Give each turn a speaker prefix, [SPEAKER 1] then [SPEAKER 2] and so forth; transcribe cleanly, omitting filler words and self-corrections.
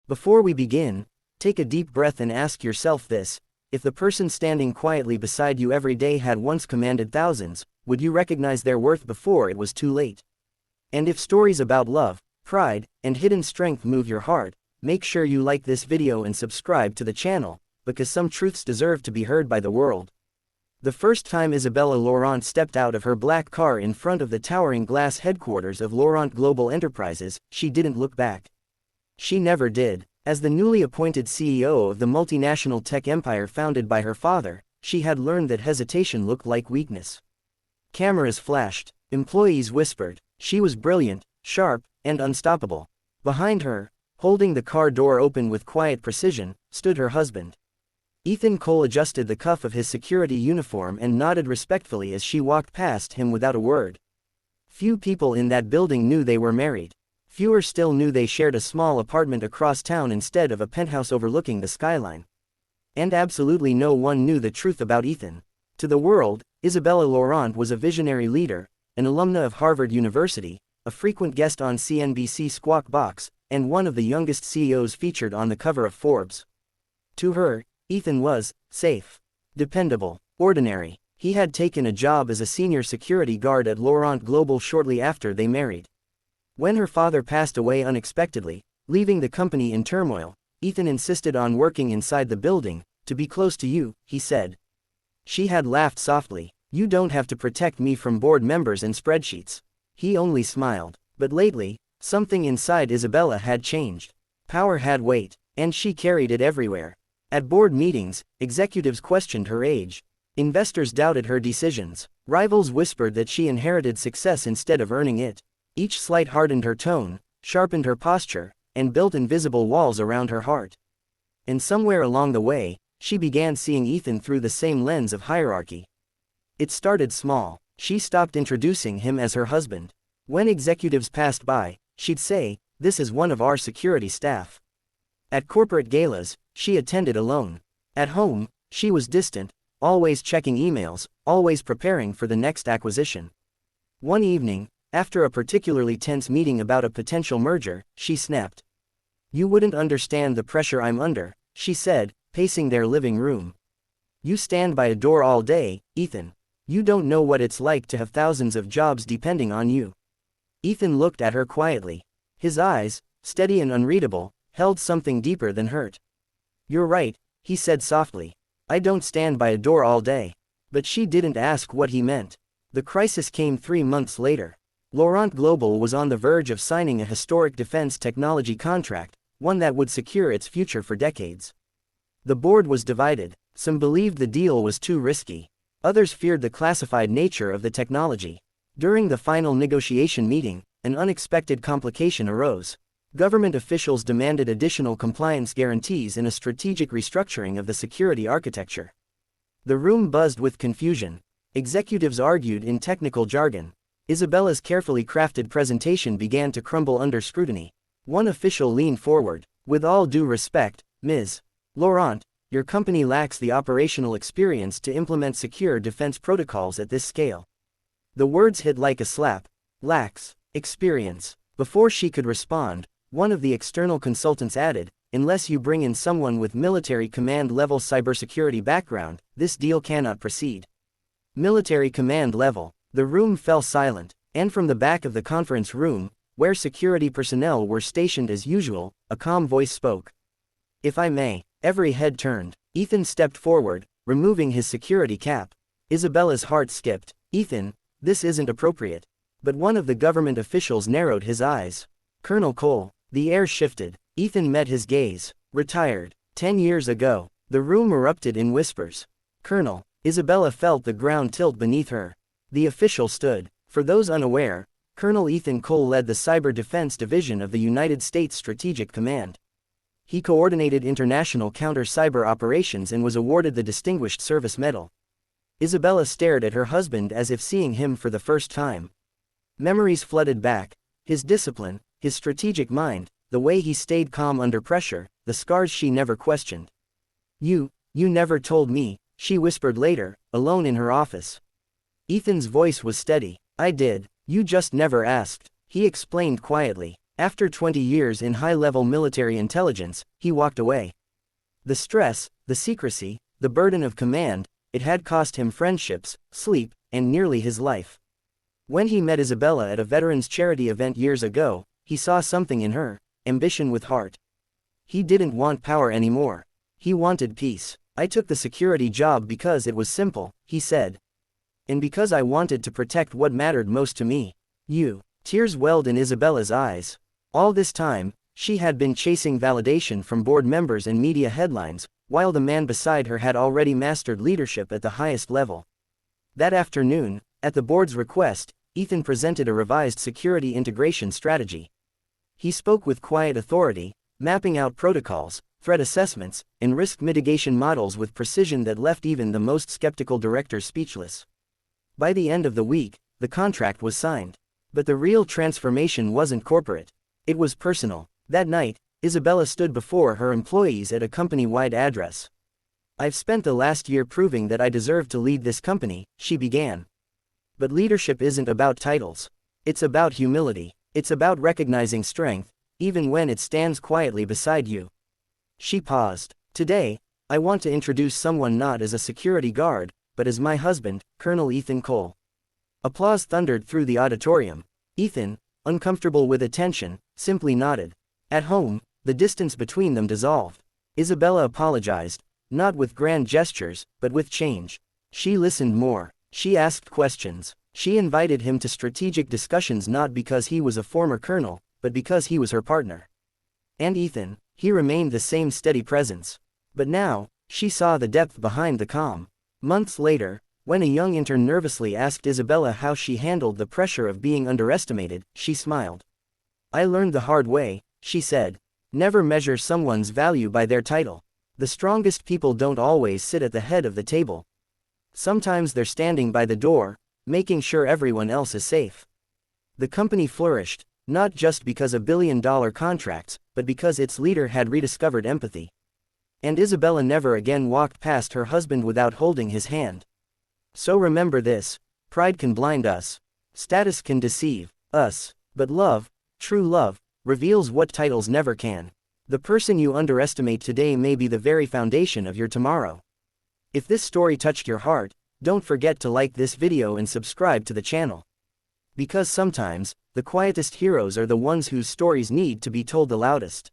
[SPEAKER 1] Before we begin, take a deep breath and ask yourself this: if the person standing quietly beside you every day had once commanded thousands, would you recognize their worth before it was too late? And if stories about love, pride, and hidden strength move your heart, make sure you like this video and subscribe to the channel, because some truths deserve to be heard by the world. The first time Isabella Laurent stepped out of her black car in front of the towering glass headquarters of Laurent Global Enterprises, she didn't look back. She never did. As the newly appointed CEO of the multinational tech empire founded by her father, she had learned that hesitation looked like weakness. Cameras flashed. Employees whispered. She was brilliant, sharp, and unstoppable. Behind her, holding the car door open with quiet precision, stood her husband. Ethan Cole adjusted the cuff of his security uniform and nodded respectfully as she walked past him without a word. Few people in that building knew they were married. Fewer still knew they shared a small apartment across town instead of a penthouse overlooking the skyline. And absolutely no one knew the truth about Ethan. To the world, Isabella Laurent was a visionary leader, an alumna of Harvard University, a frequent guest on CNBC Squawk Box, and one of the youngest CEOs featured on the cover of Forbes. To her, Ethan was safe, dependable, ordinary. He had taken a job as a senior security guard at Laurent Global shortly after they married. When her father passed away unexpectedly, leaving the company in turmoil, Ethan insisted on working inside the building. "To be close to you," he said. She had laughed softly. "You don't have to protect me from board members and spreadsheets." He only smiled. But lately, something inside Isabella had changed. Power had weight, and she carried it everywhere. At board meetings, executives questioned her age. Investors doubted her decisions. Rivals whispered that she inherited success instead of earning it. Each slight hardened her tone, sharpened her posture, and built invisible walls around her heart. And somewhere along the way, she began seeing Ethan through the same lens of hierarchy. It started small. She stopped introducing him as her husband. When executives passed by, she'd say, "This is one of our security staff." At corporate galas, she attended alone. At home, she was distant, always checking emails, always preparing for the next acquisition. One evening, after a particularly tense meeting about a potential merger, she snapped. "You wouldn't understand the pressure I'm under," she said, pacing their living room. "You stand by a door all day, Ethan. You don't know what it's like to have thousands of jobs depending on you." Ethan looked at her quietly. His eyes, steady and unreadable, held something deeper than hurt. "You're right," he said softly. "I don't stand by a door all day." But she didn't ask what he meant. The crisis came 3 months later. Laurent Global was on the verge of signing a historic defense technology contract, one that would secure its future for decades. The board was divided. Some believed the deal was too risky. Others feared the classified nature of the technology. During the final negotiation meeting, an unexpected complication arose. Government officials demanded additional compliance guarantees and a strategic restructuring of the security architecture. The room buzzed with confusion. Executives argued in technical jargon. Isabella's carefully crafted presentation began to crumble under scrutiny. One official leaned forward. "With all due respect, Ms. Laurent, your company lacks the operational experience to implement secure defense protocols at this scale." The words hit like a slap. "Lacks experience." Before she could respond, one of the external consultants added, "Unless you bring in someone with military command-level cybersecurity background, this deal cannot proceed." Military command level. The room fell silent, and from the back of the conference room, where security personnel were stationed as usual, a calm voice spoke. "If I may." Every head turned. Ethan stepped forward, removing his security cap. Isabella's heart skipped. "Ethan, this isn't appropriate." But one of the government officials narrowed his eyes. "Colonel Cole." The air shifted. Ethan met his gaze. "Retired 10 years ago." The room erupted in whispers. "Colonel." Isabella felt the ground tilt beneath her. The official stood. For those unaware, Colonel Ethan Cole led the Cyber Defense Division of the United States Strategic Command. He coordinated international counter-cyber operations and was awarded the Distinguished Service Medal. Isabella stared at her husband as if seeing him for the first time. Memories flooded back. His discipline, his strategic mind, the way he stayed calm under pressure, the scars she never questioned. You never told me," she whispered later, alone in her office. Ethan's voice was steady. "I did. You just never asked," he explained quietly. After 20 years in high-level military intelligence, he walked away. The stress, the secrecy, the burden of command, it had cost him friendships, sleep, and nearly his life. When he met Isabella at a veterans charity event years ago, he saw something in her, ambition with heart. He didn't want power anymore. He wanted peace. "I took the security job because it was simple," he said. "And because I wanted to protect what mattered most to me. You." Tears welled in Isabella's eyes. All this time, she had been chasing validation from board members and media headlines, while the man beside her had already mastered leadership at the highest level. That afternoon, at the board's request, Ethan presented a revised security integration strategy. He spoke with quiet authority, mapping out protocols, threat assessments, and risk mitigation models with precision that left even the most skeptical directors speechless. By the end of the week, the contract was signed. But the real transformation wasn't corporate. It was personal. That night, Isabella stood before her employees at a company-wide address. "I've spent the last year proving that I deserve to lead this company," she began. "But leadership isn't about titles. It's about humility. It's about recognizing strength, even when it stands quietly beside you." She paused. "Today, I want to introduce someone not as a security guard, but as my husband, Colonel Ethan Cole." Applause thundered through the auditorium. Ethan, uncomfortable with attention, simply nodded. At home, the distance between them dissolved. Isabella apologized, not with grand gestures, but with change. She listened more. She asked questions. She invited him to strategic discussions not because he was a former colonel, but because he was her partner. And Ethan, he remained the same steady presence. But now, she saw the depth behind the calm. Months later, when a young intern nervously asked Isabella how she handled the pressure of being underestimated, she smiled. "I learned the hard way," she said. "Never measure someone's value by their title. The strongest people don't always sit at the head of the table. Sometimes they're standing by the door, making sure everyone else is safe." The company flourished, not just because of billion-dollar contracts, but because its leader had rediscovered empathy. And Isabella never again walked past her husband without holding his hand. So remember this: pride can blind us. Status can deceive us. But love, true love, reveals what titles never can. The person you underestimate today may be the very foundation of your tomorrow. If this story touched your heart, don't forget to like this video and subscribe to the channel. Because sometimes, the quietest heroes are the ones whose stories need to be told the loudest.